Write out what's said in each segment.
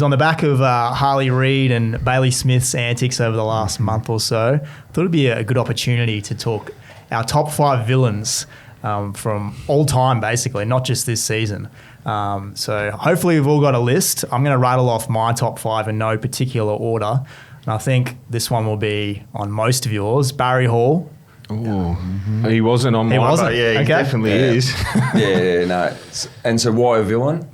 On the back of Harley Reid and Bailey Smith's antics over the last month or so, I thought it'd be a good opportunity to talk our top 5 villains from all time, basically, not just this season. So hopefully we've all got a list. I'm going to rattle off my top 5 in no particular order. And I think this one will be on most of yours. Barry Hall. Ooh. He wasn't on mine, wasn't? but yeah, he Okay. definitely is. No. And so why a villain?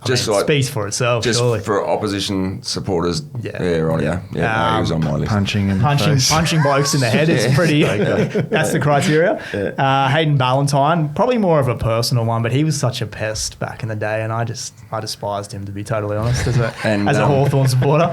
Just speaks for itself, just surely. for opposition supporters. Yeah. Right. Yeah. No, he was on my list. Punching blokes in the head is pretty. That's the criteria. Hayden Ballentine, probably more of a personal one, but he was such a pest back in the day, and I despised him, to be totally honest, as a Hawthorn supporter.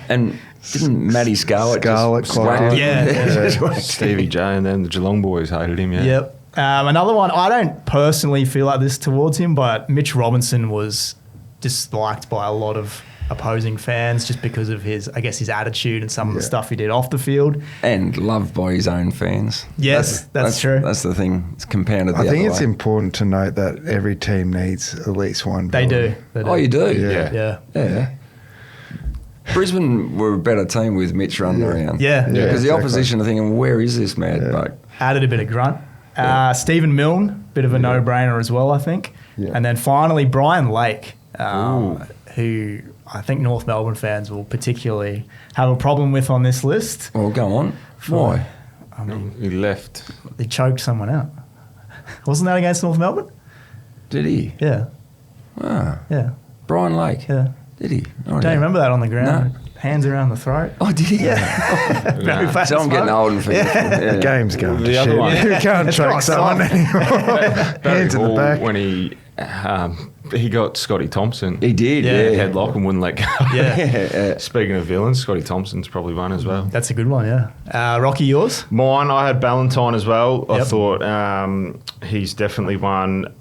And didn't Matty Scarlett clocked in? Stevie J and then the Geelong boys hated him. Yeah. Yep. Another one, I don't personally feel like this towards him, but Mitch Robinson was disliked by a lot of opposing fans just because of his attitude and some of the stuff he did off the field. And loved by his own fans. Yes, that's true. That's the thing. It's compounded the other way. I think it's important to note that every team needs at least one They do. Oh, you do? Yeah. Brisbane were a better team with Mitch running around. Yeah. Because the opposition are thinking, where is this mad bloke? Added a bit of grunt. Stephen Milne, bit of a no-brainer as well, I think. Yeah. And then finally, Brian Lake, who I think North Melbourne fans will particularly have a problem with on this list. Well, go on. Why? I mean, he left. He choked someone out. Wasn't that against North Melbourne? Did he? Yeah. Ah. Yeah. Brian Lake? Yeah. Did he? Don't you remember that on the ground? No. Hands around the throat. Oh, did he? Yeah. Very fast. So I'm getting old and forgetful. The game's going to other shit. one. You can't track someone anymore. Hands in the back. When he got Scotty Thompson. He did, Headlock and wouldn't let go. Yeah. Speaking of villains, Scotty Thompson's probably one as well. That's a good one, yeah. Rocky, yours? Mine, I had Ballentine as well. Yep. I thought he's definitely one.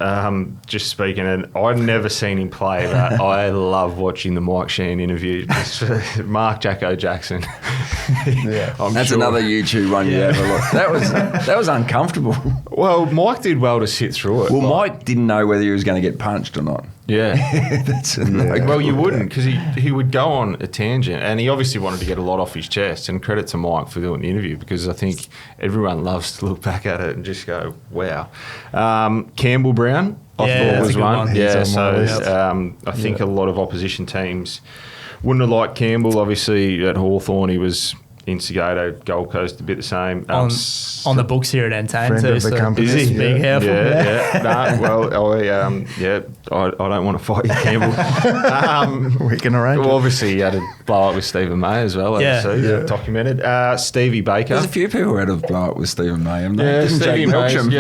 Just speaking, and I've never seen him play, but I love watching the Mike Sheehan interview. Mark Jacko Jackson. That's another YouTube one you have a look. That was uncomfortable. Well, Mike did well to sit through it. Well, Mike didn't know whether he was going to get punched or not. Yeah. Well, you clue. wouldn't, because he would go on a tangent, and he obviously wanted to get a lot off his chest, and credit to Mike for doing the interview, because I think everyone loves to look back at it and just go, wow. Campbell Brown, I thought was one. Yeah, so I think a lot of opposition teams wouldn't have liked Campbell. Obviously, at Hawthorn, he was instigator. Gold Coast a bit the same. On the books here at Entain Friend too. of the company. Is he? Be careful. Yeah. I don't want to fight you, Campbell. We can arrange Well, obviously, he had a blow up with Stephen May as well. Documented. Stevie Baker. There's a few people who had a blow up with Stephen May. Stevie May. Stevie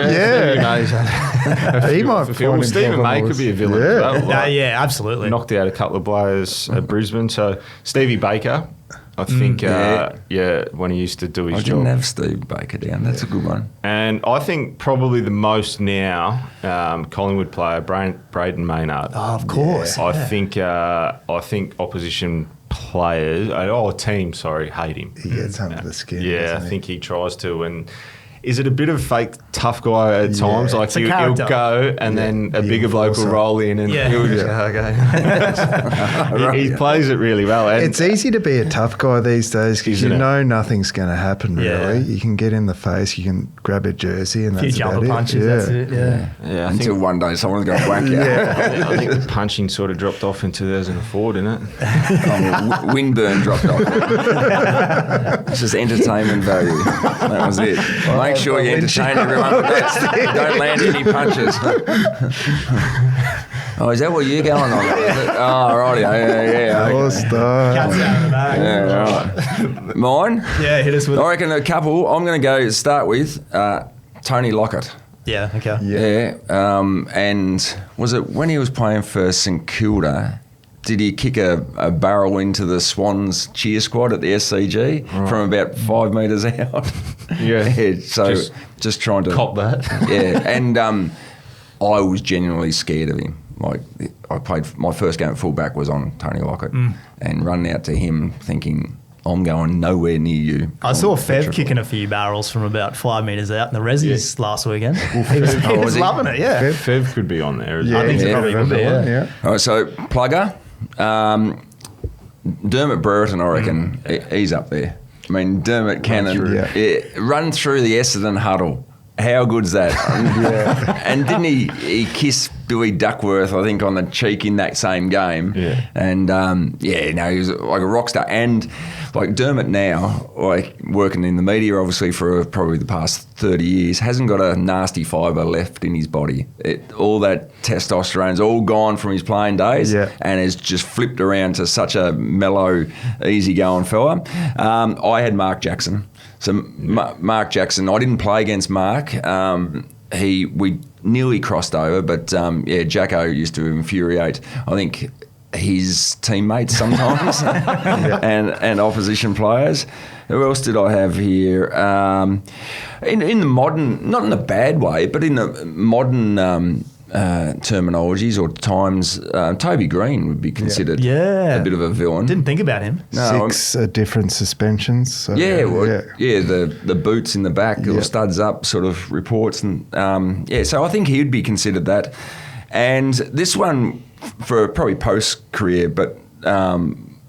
might find Stephen May could be a villain as well. Yeah, absolutely. Knocked out a couple of players at Brisbane. So Stevie Baker, I think, when he used to do his job. I didn't have Steve Baker down. That's a good one. And I think probably the most now, Collingwood player, Braden Mayard. Oh, of course. I think opposition players, teams, hate him. He gets under the skin. Yeah, I think he tries to. And is it a bit of a fake tough guy at times? Like he'll go and then a bigger bloke will roll in and he'll just go, okay. He plays it really well. And it's easy to be a tough guy these days because you know nothing's going to happen, really. You can get in the face, you can grab a jersey and that's about it. A few jumper punches, that's it, yeah. Until one day someone's going to whack you. I think the punching sort of dropped off in 2004, didn't it? Windburn dropped off. It's just entertainment value. That was it. Make sure you entertain everyone with that. Don't land any punches. Oh, is that what you're going on? Oh, righty. Yeah. Cats out of the bag. Yeah, right. Mine? Yeah, hit us with I reckon a couple. I'm going to go start with Tony Lockett. Yeah, okay. Yeah. And was it when he was playing for St Kilda, did he kick a barrel into the Swans cheer squad at the SCG from about 5 metres out? Yeah. So just trying to cop that. Yeah. And I was genuinely scared of him. Like I played my first game at fullback was on Tony Lockett, and running out to him thinking, I'm going nowhere near you. I saw Fev kicking a few barrels from about 5 metres out in the Rezzies last weekend. He was loving it, yeah. Fev could be on there as well. I think he probably would be, yeah. All right, so Plugger. Dermot Brereton, I reckon, he's up there. I mean, Dermot Cannon, run through the Essendon huddle. How good's that? And didn't he kiss Billy Duckworth, I think, on the cheek in that same game? Yeah. And, he was like a rock star. And, like, Dermot now, like, working in the media, obviously, for probably the past 30 years, hasn't got a nasty fibre left in his body. All that testosterone's all gone from his playing days and has just flipped around to such a mellow, easygoing fella. I had Mark Jackson. So Mark Jackson, I didn't play against Mark. We nearly crossed over, but Jacko used to infuriate, I think, his teammates sometimes and opposition players. Who else did I have here? In the modern, not in a bad way, but in the modern terminologies or times, Toby Green would be considered a bit of a villain. Didn't think about him. No, 6 different suspensions. So, the boots in the back or studs up sort of reports. And so I think he'd be considered that. And this one for probably post-career, but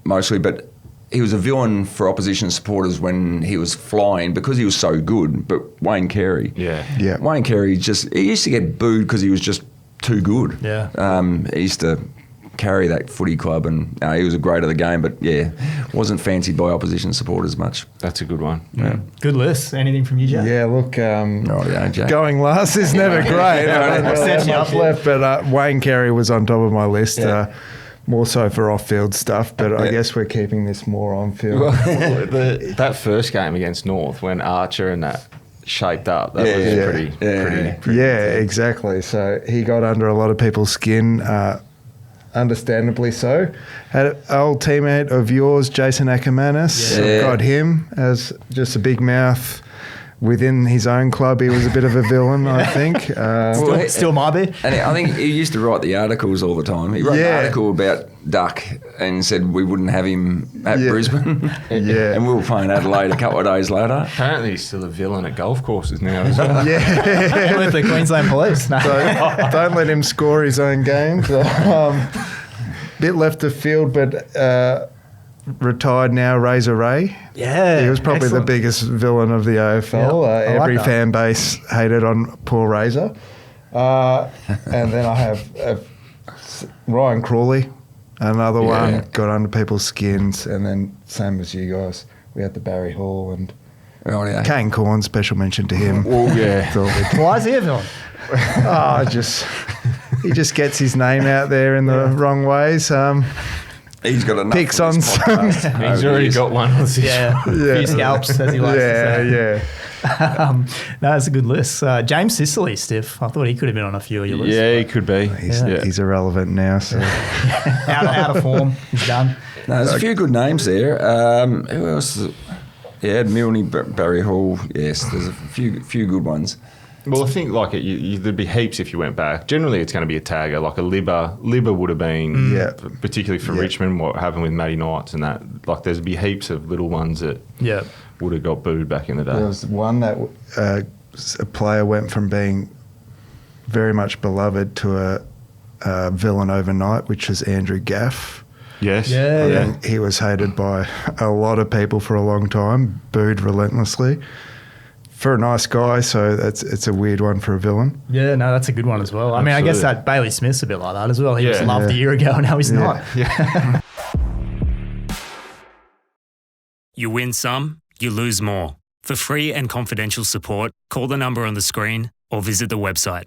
mostly, but he was a villain for opposition supporters when he was flying because he was so good. But Wayne Carey. Yeah. Wayne Carey he used to get booed because he was just too good. Yeah. He used to carry that footy club and he was a great of the game, but wasn't fancied by opposition supporters much. That's a good one. Yeah. Good list. Anything from you, Jack? Yeah, look, Jack. going last is never great. I don't have much left, but Wayne Carey was on top of my list. More so for off-field stuff, but I guess we're keeping this more on-field. That first game against North when Archer and that shaped up, that was pretty exactly. So he got under a lot of people's skin, understandably so. Had an old teammate of yours, Jason Akermanis. Got him as just a big mouth. Within his own club, he was a bit of a villain, I think. Still might be. And I think he used to write the articles all the time. He wrote an article about Duck and said we wouldn't have him at Brisbane. And we were playing Adelaide a couple of days later. Apparently he's still a villain at golf courses now as well. With the Queensland Police. No. So don't let him score his own games. Bit left of field, but... retired now, Razor Ray. Yeah. He was probably the biggest villain of the AFL. Every fan base hated on poor Razor. And then I have Ryan Crowley, another one, got under people's skins. And then same as you guys, we had the Barry Hall and Kane Corn, special mention to him. Why is he a villain? He just gets his name out there in the wrong ways. He's got enough. Picks on some. He's already got one. Few scalps, as he likes to say. No, that's a good list. James Sicily, Stiff. I thought he could have been on a few of your lists. Yeah, he could be. He's irrelevant now. So out of form. He's done. No, there's a few good names there. Who else? Milne, Barry Hall. Yes, there's a few good ones. Well, I think there'd be heaps if you went back. Generally, it's going to be a tagger, like a Libba. Libba would have been, particularly for Richmond, what happened with Matty Knights and that. Like, there's be heaps of little ones that would have got booed back in the day. There was one that a player went from being very much beloved to a villain overnight, which was Andrew Gaff. Yes. Yeah. He was hated by a lot of people for a long time, booed relentlessly. For a nice guy, so it's a weird one for a villain. Yeah, no, that's a good one as well. I mean, I guess that Bailey Smith's a bit like that as well. He was loved a year ago, and now he's not. Yeah. You win some, you lose more. For free and confidential support, call the number on the screen or visit the website